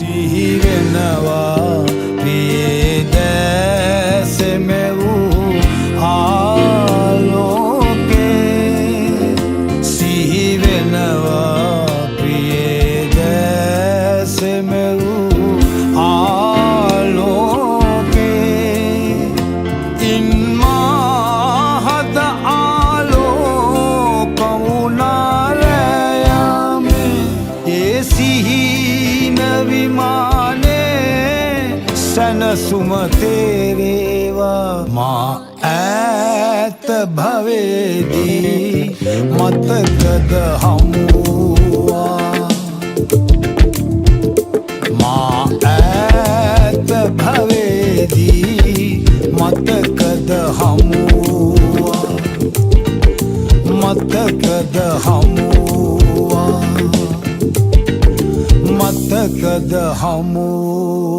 සිහි වෙනවා පියේ දැසෙමෙවූ ආලෝකේ සිහි වෙනවා පියේ දැසෙමෙවූ ආලෝකේ ඉන් මහත ආලෝක උනාරයමේ ඒ සිහින විමානේ සනසුම තේරේවා මා ඈත භවේදී මතකද හමුවා මා ඈත භවේදී මතකද හමුවා මතකද හමුවා මතකද හමුවා